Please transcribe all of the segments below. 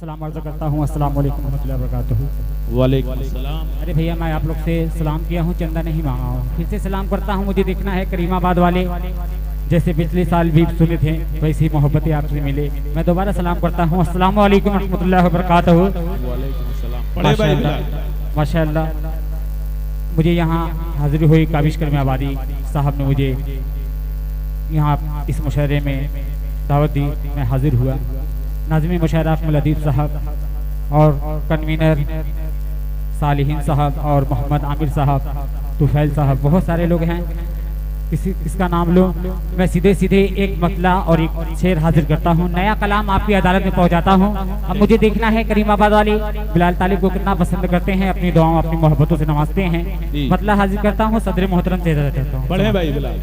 सलाम अर्ज़ करता हूँ। अस्सलाम वालेकुम रहमतुल्लाहि व बरकातुहू। वालेकुम अस्सलाम। अरे भैया मैं आप लोग से सलाम किया हूँ, चंदा नहीं मांगा हूँ, फिर से सलाम करता हूँ। मुझे देखना है करीमाबाद वाले जैसे पिछले साल भी सुने थे वैसी मोहब्बतें आपसे मिले। मैं दोबारा सलाम करता हूँ। अस्सलाम वालेकुम रहमतुल्लाहि व बरकातुहू। माशाअल्लाह मुझे यहाँ हाजिर हुई काबिश करीमाबादी साहब ने मुझे यहाँ इस मुशायरे में दावत दी, मैं हाजिर हुआ। नाज़िम मुशायरा अकमल अदीब साहब और कन्वीनर सालिहीन साहब और मोहम्मद आमिर साहब, तुफैल साहब, बहुत सारे लोग हैं। इसका नाम लो। मैं सीधे सीधे एक मतला और एक शेर हाजिर करता हूँ, नया कलाम आपकी अदालत में पहुँचाता हूँ। अब मुझे देखना है करीमाबाद वाली बिलाल तालिब को कितना पसंद करते हैं, अपनी दुआओं अपनी मोहब्बतों से नवाजते हैं। मतला हाजिर करता हूँ, सदर मोहतरम से इजाज़त चाहता हूँ। पढ़े भाई बिलाल।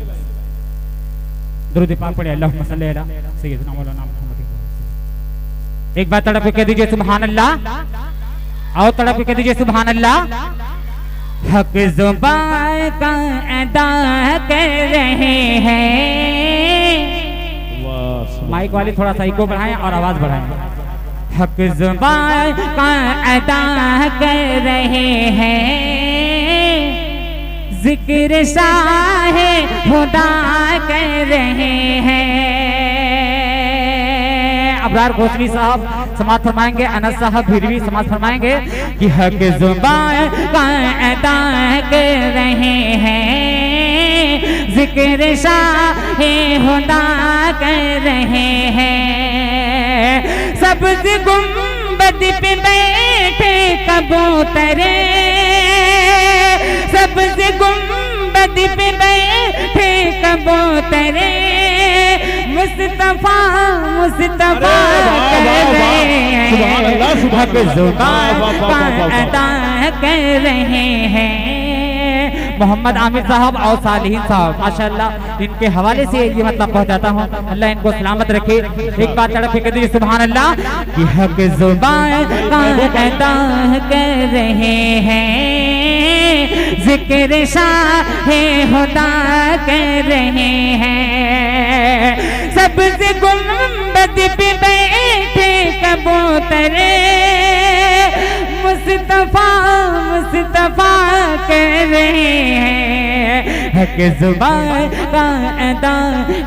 दुरूद पाक पढ़े। अल्लाहुम्मा सल्ली अला सय्यिदिना मौलाना मुहम्मद। एक बार तड़प के कह दीजिए सुभान अल्लाह। आओ तड़प के कह दीजिए सुभान अल्लाह। हक ज़ुबान का अदा कर रहे हैं। माइक वाले थोड़ा सा इको बढ़ाएं और आवाज बढ़ाएं। हक ज़ुबान का अदा कर रहे हैं, जिक्र शाहे खुदा कर रहे हैं। अबरार घोषणी साहब समाज फरमाएंगे, अनस साहब भिरवी समाज फरमाएंगे कि हक ज़ुबान का अदा कर रहे हैं, जिक्र शाहे खुदा कर रहे हैं। सब्ज़ गुंबद पे बैठे कबूतरे, सब्ज़ गुंबद पे बैठे कबूतरे, मुस्तफा मुस्तफा कर रहे हैं। हक ज़ुबान का अदा कर रहे हैं। मोहम्मद आमिर साहब और सालिहीन साहब माशाअल्लाह, इनके हवाले से ये मतलब पहुंचाता हूँ। अल्लाह इनको सलामत रखे। एक बार तड़प के दीजिए सुभान अल्लाह कि हक ज़ुबान का अदा कर रहे हैं, जिक्र शाहे खुदा कर रहे हैं। सब्ज़ गुंबद पे बैठे कबूतरे, मुस्तफा मुस्तफा कर रहे हैं। हक ज़ुबान का अदा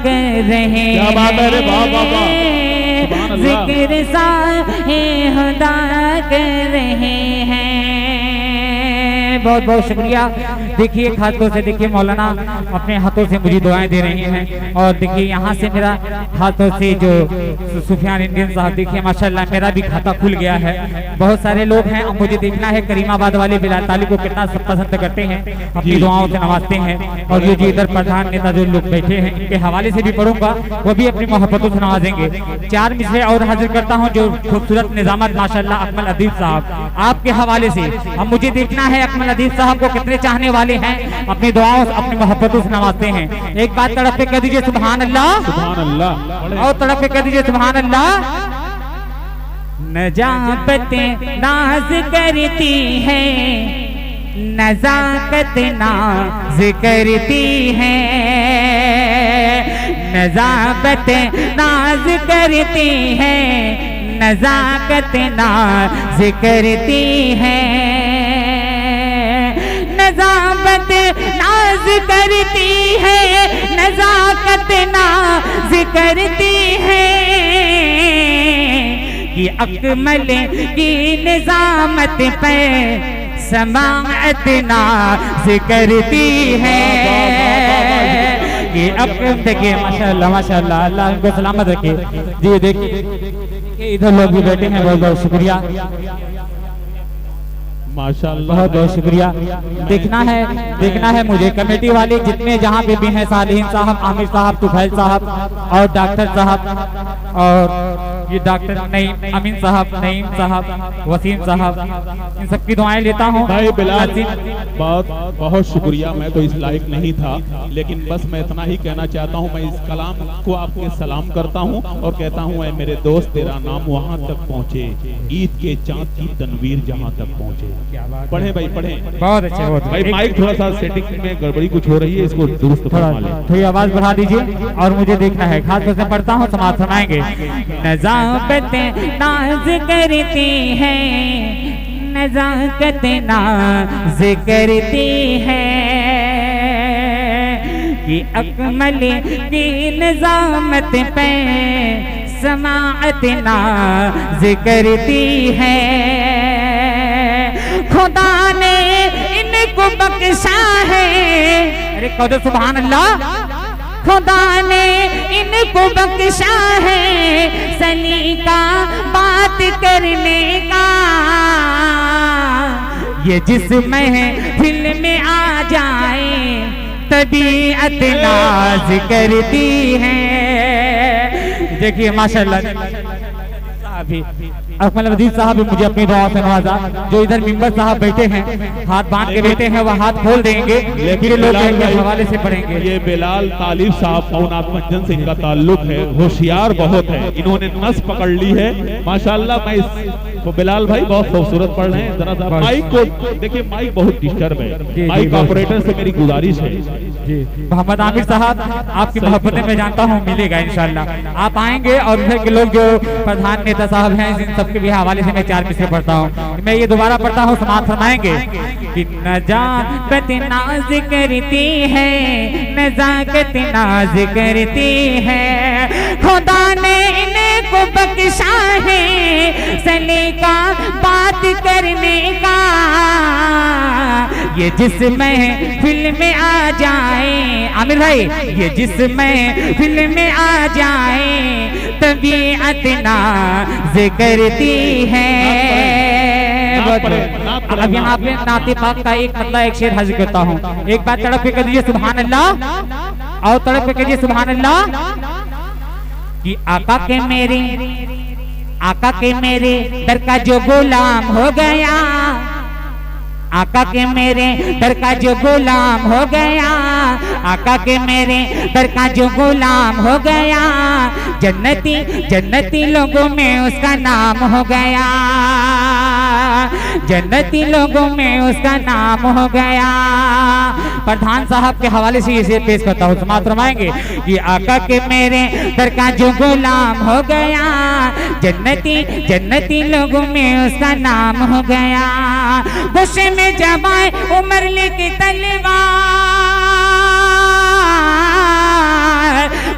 कर रहे हैं, जिक्र शाहे खुदा कर रहे हैं। बहुत बहुत शुक्रिया। देखिए हाथों से देखिए मौलाना अपने हाथों से मुझे दुआएं दे रहे हैं। और देखिए यहाँ से मेरा हाथों से जो सुफियान इंडियन साहब, देखिए माशाल्लाह मेरा भी खाता खुल गया है। बहुत सारे लोग हैं। अब मुझे देखना है करीमाबाद वाले बिलाल तालिब को कितना सब पसंद करते हैं, अपनी दुआओं से नवाजते हैं। और ये जो इधर प्रधान नेता जो लोग बैठे हैं इनके हवाले से भी पढ़ूंगा, वो भी अपनी मोहब्बतों से नवाजेंगे। चार मिसरे और हाजिर करता हूँ जो खूबसूरत निजामत माशाल्लाह अकमल अदीब साहब आपके हवाले से। अब मुझे देखना है अकमल अदीब साहब को कितने चाहने वाले हैं, अपनी दुआओं से अपनी मोहब्बतों से नवाजते हैं। एक बात तड़प पे कह दीजिए सुभान अल्लाह। सुभान अल्लाह। और तड़प पे कह दीजिए सुभान अल्लाह। नजाकतें नाज करती है, नजाकत नाज करती है, नजाकत नाज करती है, नजाकत नाज करती है, नजाकत नाज करती है, नजाकत नाज करती है। कि अकमल की निजामत पे समाअत नाज करती है। कि अब देखिए माशाअल्लाह माशाअल्लाह, अल्लाह इनको सलामत रखे। जी देखिए इधर लोग भी बैठे हैं, बहुत बहुत शुक्रिया माशाअल्लाह, बहुत बहुत शुक्रिया। देखना है मुझे कमेटी वाले जितने जहाँ पे भी हैं, सालिहीन साहब, आमिर साहब, तुफैल साहब और डॉक्टर साहब और ये डॉक्टर नईम अमीन साहब, नईम साहब, वसीम साहब, इन सबकी दुआएं लेता हूँ। भाई बिलाल बहुत बहुत शुक्रिया। मैं तो इस लायक नहीं था, लेकिन बस मैं इतना ही कहना चाहता हूँ। मैं इस कलाम को आपके सलाम करता हूँ और कहता हूँ मेरे दोस्त तेरा नाम वहाँ तक पहुँचे, ईद के चाँद की तनवीर जहाँ तक पहुँचे। पढ़े भाई पढ़े। बहुत अच्छे बहुत भाई माइक थोड़ा सा सेटिंग में गड़बड़ी कुछ हो रही है, इसको दुरुस्त फरमा लें। थोड़ी आवाज बढ़ा दीजिए। और मुझे देखना है खास तौर से पढ़ता हूँ, समाज सुनाएंगे। नजा नजाकत नाज करती है, नजाकत नाज करती है कि अकमल की निजामत पे समाअत नाज करती है। खुदा ने इनको बख्शा है, अरे कहो सुभान अल्लाह। खुदा ने इनको बख्शा है सलीका बात करने का, ये जिस्म है फिल्म में आ जाए तबीयत नाज करती है। देखिए माशाल्लाह अकमल अजीज साहब भी मुझे अपनी दुआ से नवाजा। जो इधर मिंबर साहब बैठे हैं हाथ बांध के बैठे हैं, वह हाथ खोल देंगे, लेकिन लोग के हवाले से पढ़ेंगे। ये बिलाल तालिब साहब पौनाथ मंजन से इनका ताल्लुक है, होशियार बहुत है, इन्होंने नस पकड़ ली है माशाल्लाह। मैं तो बिलाल भाई बहुत खूबसूरत पढ़ रहे हैं। जरा सा माइक को देखिए, माइक बहुत डिस्टर्ब है, माइक ऑपरेटर से मेरी गुजारिश है। मोहम्मद आमिर साहब आपकी मोहब्बतें मैं जानता हूँ मिलेगा इंशाल्लाह। आप आएंगे और इधर के लोग जो प्रधान नेता साहब हैं इन सबके भी हवाले से मैं 4 मिसरे पढ़ता हूँ। मैं ये दोबारा पढ़ता हूँ, समाप्त फरमाएंगे कि नजाकत नाज करती है, नजाकत नाज करती है। खुदा ने इनको बख्शा है सलीका बात करने का, ये जिसमें फिल्म में आ जाए आमिर भाई, ये जिसमें फिल्म में आ जाए तबीयत नाज करती है। अब यहाँ पे नाते पाक का एक मतलब एक शेर हाजिर करता हूँ। एक बार तड़प के कह दीजिए सुभान अल्लाह, और तड़प के कहिए सुभान अल्लाह कि आका के मेरे दर का जो गुलाम हो गया, आका के मेरे दर का जो गुलाम हो गया, आका के मेरे दर का जो गुलाम हो गया, जन्नती जन्नती लोगों में उसका नाम हो गया, जन्नती लोगों में उसका नाम हो गया। प्रधान साहब के हवाले से इसे पेश करता हूँ, समाप्त फरमाएंगे कि आका के मेरे दर का जो गुलाम हो गया, जन्नती जन्नती लोगों में उसका नाम हो गया। गुस्से में जबाए उमर लेके तलवार,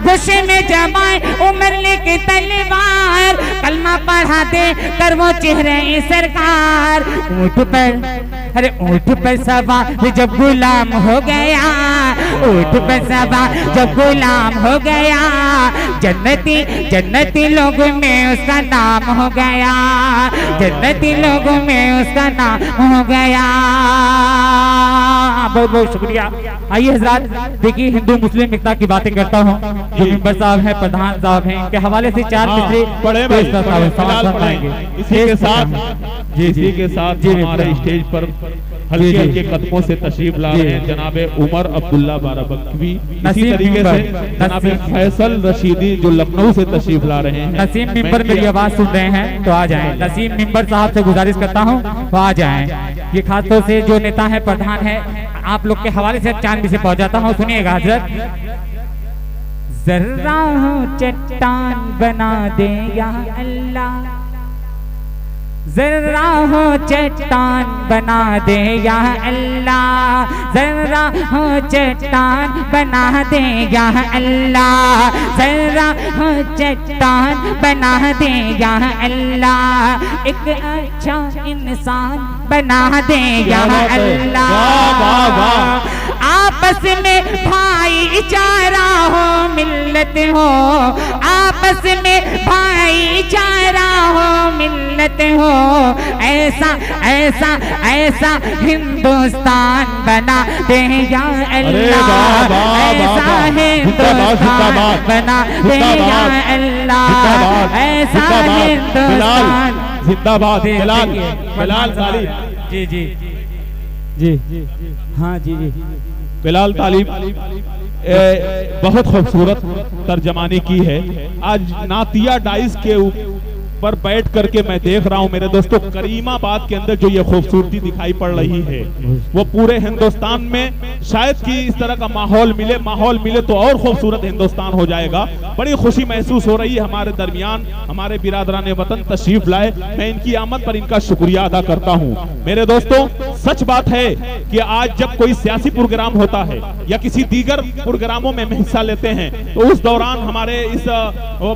गुस्से में जबाए उमर लेके तलवार, कलमा पढ़ा दे कर वो चेहरे सरकार। ऊँट पर अरे ऊँट पर सवार जब गुलाम हो गया, ऊँट पर सवार जब गुलाम हो गया, जन्नती जन्नती लोगों में उसका नाम हो गया, जन्नती लोगों में उसका नाम हो गया। बहुत बहुत शुक्रिया। आइए हजरात देखिए हिंदू मुस्लिम एकता की बातें करता हूँ। जो मेंबर साहब हैं, प्रधान साहब हैं, इनके हवाले से 4 मिसरे पेश करता हूँ, समाप्त करेंगे। इसी के साथ हमारे स्टेज पर हल्के हल्के कदमों से तशरीफ ला रहे हैं जनाबे उमर अब्दुल्ला बाराबकवी, इसी तरीके से जनाबे फैसल रशीदी जो लखनऊ से तशरीफ ला रहे हैं। नसीम मिंबर मेरी आवाज सुन रहे हैं तो आ जाएं। नसीम मिंबर साहब से गुजारिश करता हूं तो आ जाएं। ये खासतौर से जो नेता है, प्रधान है, आप लोग के हवाले से 4 मिसरे पहुंचाता हूँ, सुनिएगा हजरत। जर्रा चट्टान बना दे या अल्लाह, जर्रा हो चट्टान बना दे या अल्लाह, जर्रा हो चट्टान बना दे या अल्लाह, जर्रा हो चट्टान बना दे या अल्लाह, एक अच्छा इंसान बना दे या अल्लाह। आपस में भाईचारा हो, मिल्लत हो, आपस में भाईचारा हो, मिल्लत हो, ऐसा ऐसा ऐसा हिंदुस्तान बना दे या अल्लाह, ऐसा हिंदुस्तान बना दे या अल्लाह, ऐसा हिंदुस्तान। जिंदाबाद बिलाल तालिब जी जी जी हाँ जी जी बिलाल तालिब बहुत खूबसूरत तर्जमानी की है। आज नातिया डाइस के पर बैठ करके मैं देख रहा हूं मेरे दोस्तों, करीमाबाद के अंदर जो ये खूबसूरती दिखाई पड़ रही है वो पूरे हिंदुस्तान में शायद कि इस तरह का माहौल मिले तो और खूबसूरत हिंदुस्तान हो जाएगा। बड़ी खुशी महसूस हो रही है हमारे दरमियान हमारे बिरादरान वतन तशरीफ लाए। मैं इनकी आमद पर इनका शुक्रिया अदा करता हूं। मेरे दोस्तों, सच बात है कि आज जब कोई सियासी प्रोग्राम होता है या किसी दीगर प्रोग्रामों में हिस्सा लेते हैं तो उस दौरान हमारे इस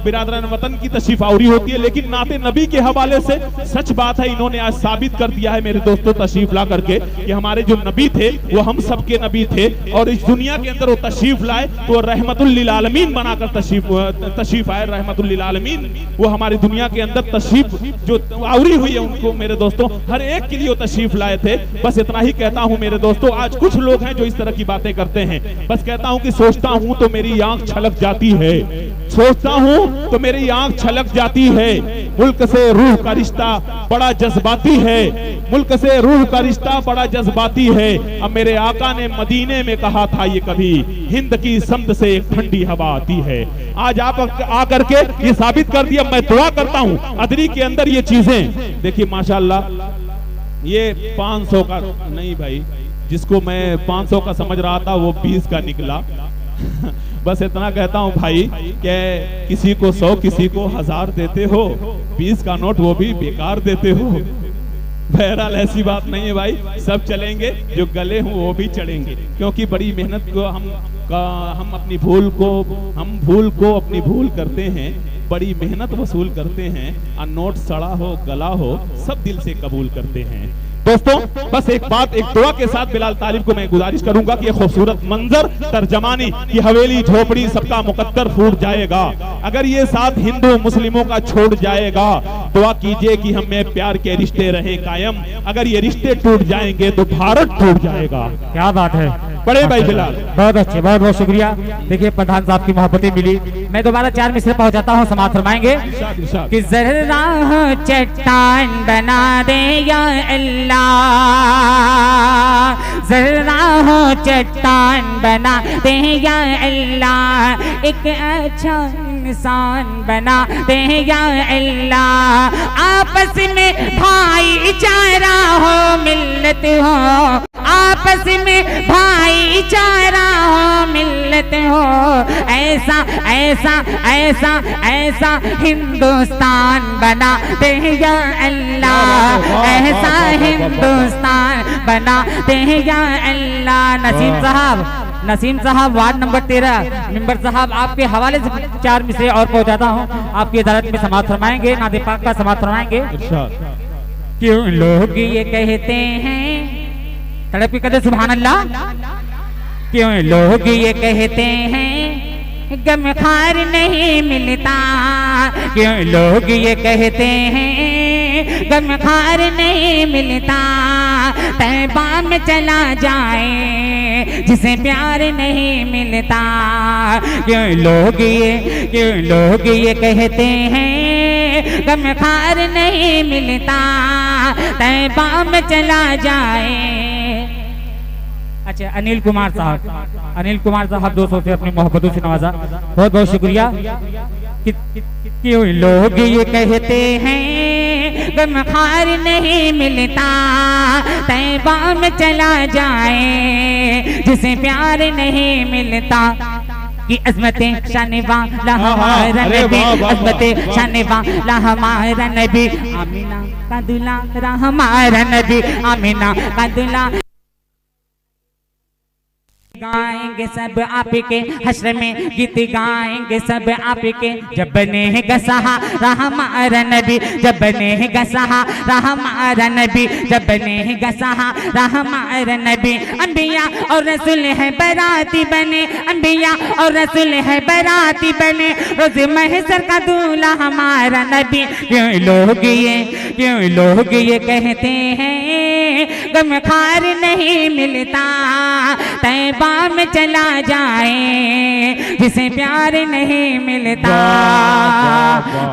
बिरादरान वतन की तशरीफ आवरी होती है, लेकिन नाते नबी के हवाले से सच बात है इन्होंने आज साबित कर दिया है मेरे दोस्तों तशरीफ ला करके कि हमारे जो नबी थे वो हम सबके नबी थे और इस दुनिया के अंदर वो तशरीफ लाए तो वो रहमतुल लिल आलमीन बनाकर तशरीफ आए। रहमतुल लिल आलमीन वो हमारी दुनिया के अंदर तशरीफ जो आवरी हुई है उनको मेरे दोस्तों हर एक के लिए वो तशरीफ लाए थे। बस इतना ही कहता हूं मेरे दोस्तों, आज कुछ लोग हैं जो इस तरह की बातें करते हैं, बस कहता हूं कि सोचता हूं तो मेरी आंख छलक जाती है, सोचता हूं तो मेरी आंख छलक जाती है। मुल्क से रूह का रिश्ता बड़ा जज्बाती है, मुल्क से रूह का रिश्ता बड़ा जज्बाती है। अब मेरे आका ने मदीने में कहा था ये कभी हिंद की समत से एक ठंडी हवा आती है। आज आप आकर के ये साबित कर दिया। मैं दुआ करता हूं अदरी के अंदर ये चीजें देखिए माशाल्लाह, ये 500 का नहीं भाई, जिसको मैं 500 का समझ रहा था वो 20 का निकला। बस इतना कहता हूं भाई कि किसी को 100 किसी को 1000 देते हो, 20 का नोट वो भी बेकार देते हो। बहरहाल ऐसी बात नहीं है भाई, सब चलेंगे, जो गले हों वो भी चढ़ेंगे, क्योंकि बड़ी मेहनत को हम अपनी भूल को अपनी भूल करते हैं, बड़ी मेहनत वसूल करते हैं, और नोट सड़ा हो गला हो सब दिल से कबूल करते हैं। दोस्तों, बस एक बात, एक दुआ के साथ बिलाल तालिब को मैं गुजारिश करूंगा कि ये खूबसूरत मंजर तर्जमानी की हवेली झोपड़ी सबका मुकद्दर फूट जाएगा अगर ये साथ हिंदू मुस्लिमों का छोड़ जाएगा। दुआ कीजिए कि हमें प्यार के रिश्ते रहे कायम, अगर ये रिश्ते टूट जाएंगे तो भारत टूट जाएगा। क्या बात है बड़े भाई बिलाल, बहुत अच्छे, बहुत बहुत शुक्रिया। देखिए प्रधान साहब की मोहब्बतें मिली। मैं दोबारा 4 मिसरे पहुंचाता हूँ, समाप्त फरमाएंगे कि जर्रा चट्टान बना दे या अल्लाह, जर्रा हो चट्टान बना दे या अल्लाह, एक अच्छा इंसान बना दे या अल्लाह, आपस में भाईचारा हो मिल्लत हो, आपस में भाईचारा हो मिल्लत हो, ऐसा ऐसा ऐसा ऐसा हिंदुस्तान बना दे या अल्लाह, ऐसा हिंदुस्तान बना दे या अल्लाह। नसीम साहब वार्ड नंबर 13 मेंबर साहब, आपके हवाले से 4 मिसरे और पहुंचाता हूं, आपकी अदालत में समाप्त फरमाएंगे, नादे पाक का समाप्त फरमाएंगे। क्यों लोग ये कहते हैं, तड़प के कदर सुभान अल्लाह, क्यों लोग ये कहते हैं गमखार नहीं मिलता, क्यों लोग ये कहते हैं गमखार नहीं मिलता, तैबा में चला जाए जिसे प्यार नहीं मिलता, क्यों लोग ये कहते हैं गमखार नहीं मिलता, तैबा में चला जाए। अच्छा, अनिल कुमार साहब 200 से अपनी मोहब्बतों से नवाजा, बहुत बहुत शुक्रिया। क्यों लोग ये कहते हैं गमखार नहीं मिलता, तैबा में चला जाए जिसे प्यार नहीं मिलता, कि अज़मतें शान वाला हमारा नबी, अज़मतें शान वाला हमारा नबी, आमीना का दुलारा हमारा नबी, आमीना का दुलारा। गाएंगे सब आपके हश्र में गीत गाएंगे सब आपके, जब बनेगा सहारा हमारा नबी, जब बनेगा सहारा हमारा नबी, जब बनेगा सहारा हमारा नबी। अंबिया और रसूल है बराती बने, अंबिया और रसूल है बराती बने, रोज़ महशर का दूल्हा हमारा नबी। क्यों लोग ये कहते हैं गमखार नहीं मिलता, तैबा में चला जाए जिसे प्यार नहीं मिलता।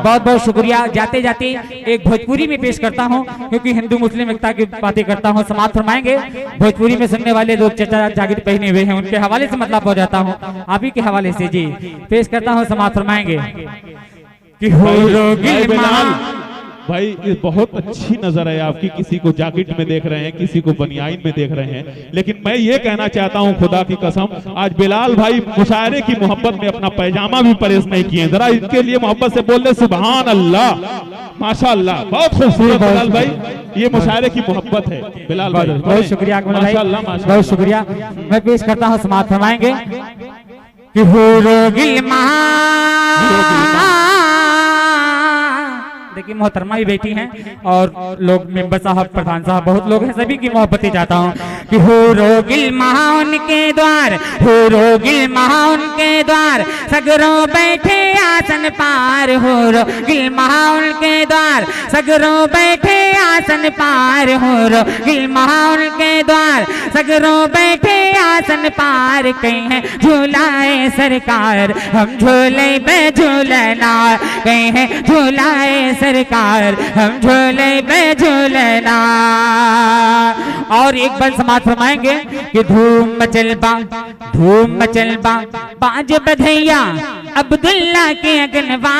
बहुत बहुत शुक्रिया। जाते जाते एक भोजपुरी में पेश करता हूँ, क्योंकि हिंदू मुस्लिम एकता की बातें करता हूँ, समाप्त फरमाएंगे। भोजपुरी में सुनने वाले लोग चचा जाकिर पहने हुए हैं, उनके हवाले से मतलब पहुंचाता हूँ, आप ही के हवाले से जी पेश करता हूँ, समाप्त फरमाएंगे कि हो भाई ये बहुत अच्छी नजर है आपकी, किसी को जैकेट में देख रहे हैं, किसी को बनियाइन में देख रहे हैं, लेकिन मैं ये कहना चाहता हूं खुदा की कसम, आज बिलाल भाई मुशायरे की मोहब्बत में अपना पैजामा भी परेश नहीं किए। जरा इनके लिए मोहब्बत से बोल दे सुभान अल्लाह, माशाअल्लाह, बहुत खूबसूरत बिलाल भाई, ये मुशायरे की मोहब्बत है बिलाल भाई। बहुत शुक्रिया माशाअल्लाह, बहुत शुक्रिया। मैं पेश करता हूँ, समाप्त फरमाएंगे कि देखिए मोहतरमा भी बैठी हैं और लोग मेंबर साहब, प्रधान साहब, बहुत लोग हैं, सभी की मोहब्बतें चाहता हूँ कि हुरो गिलमा उनके द्वार, हुरो गिलमा उनके द्वार, सगरों बैठे आसन पार, हुरो गिलमा उनके द्वार, सगरों बैठे आसन पार, हुरो गिलमा उनके द्वार, सगरों बैठे आसन पार, कहीं है झूलाए सरकार, हम झूले पे झूलना, कहीं है झूलाए सरकार, हम झूले पे झूलना। और एक बार समाप्त फरमाएंगे कि धूम मचलबा, धूम मचलबा, बाज बधैया अब्दुल्ला के अगनवा,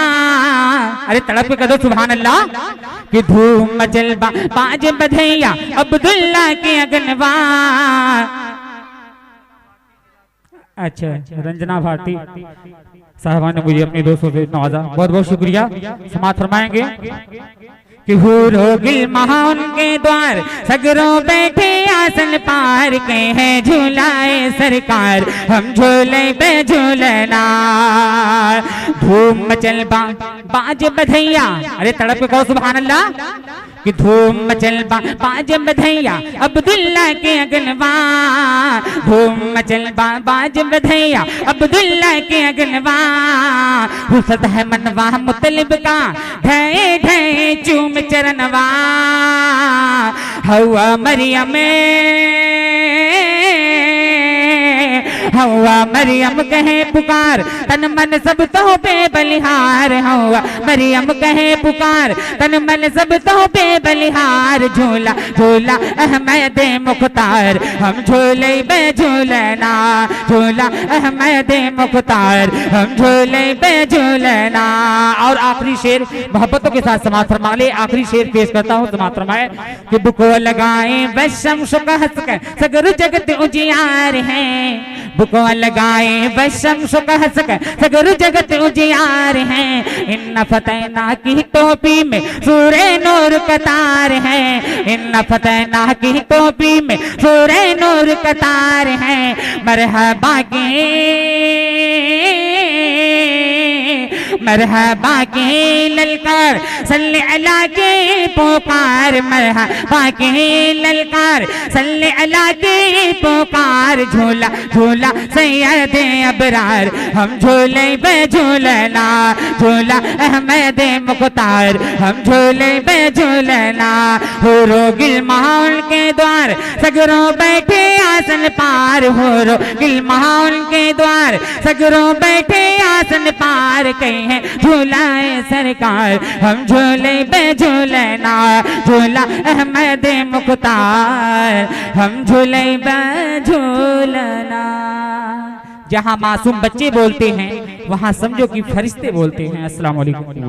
अरे तड़प के कह दो सुभान अल्लाह, कि धूम मचलबा, बाज बधैया अब्दुल्ला के अगनवा। अच्छा, रंजना भारती साहबा ने मुझे अपने दोस्तों से नवाजा, बहुत बहुत शुक्रिया। समाप्त फरमाएंगे कि हुरो गिलमा उनके द्वार, सगरों बैठे आसन पार, के हैं झूलाए सरकार, हम झूले पे झूलना। धूम मचलबा बाज बधैया, अरे तड़प के कहो सुभान अल्लाह, कि धूम मचलबा बाज बधैया अब्दुल्ला के अगनवा, धूम मचलबा बाज बधैया अब्दुल्ला के अगनवा, हुसद है मनवा मुतलिब का, ढे ढे चूम चरणवा, हवा मरियम, हवा मरियम कहे पुकार, तन मन सब तो पे बलिहार, हवा मरियम कहे पुकार, तन मन सब तो पे बलिहार, झूला झूला अहमद मुख्तार, हम झूले पे झूलना, झूला अहमद मुख्तार, हम झूले पे झूलना। और आखिरी शेर मोहब्बतों के साथ समाप्त फरमा ले, आखिरी शेर पेश करता हूँ, समाप्त फरमाए कि बुको लगाए बशम शुकहस कर, सगरु जगत उजियार है, बुको लगाए बशम शुकहस कर, सगरु जगत उजियार है, इन फतेना की टोपी में सूरे नूर कतार है, इन फतेना की टोपी में सूरे नूर कतार है, मरहबा के मरहबा के ललकार, सल्ले अला के पुकार, मरहबा के ललकार, सल्ले अला के पुकार, झूला झूला सैयद अबरार, हम झूले पे झूलना, झूला अहमद मुख्तार, हम झूले पे झूलना। हुरो गिलमा उनके द्वार, सगरों बैठे आसन पार, हुरो गिलमा उनके द्वार, सगरों बैठे आसन पार, कहीं है झूलाए सरकार, हम झूले पे झूलना, झूला अहमद मुख्तार, हम झूले पे झूलना। जहाँ मासूम बच्चे बोलते हैं वहाँ समझो कि फरिश्ते बोलते हैं। अस्सलाम वालेकुम।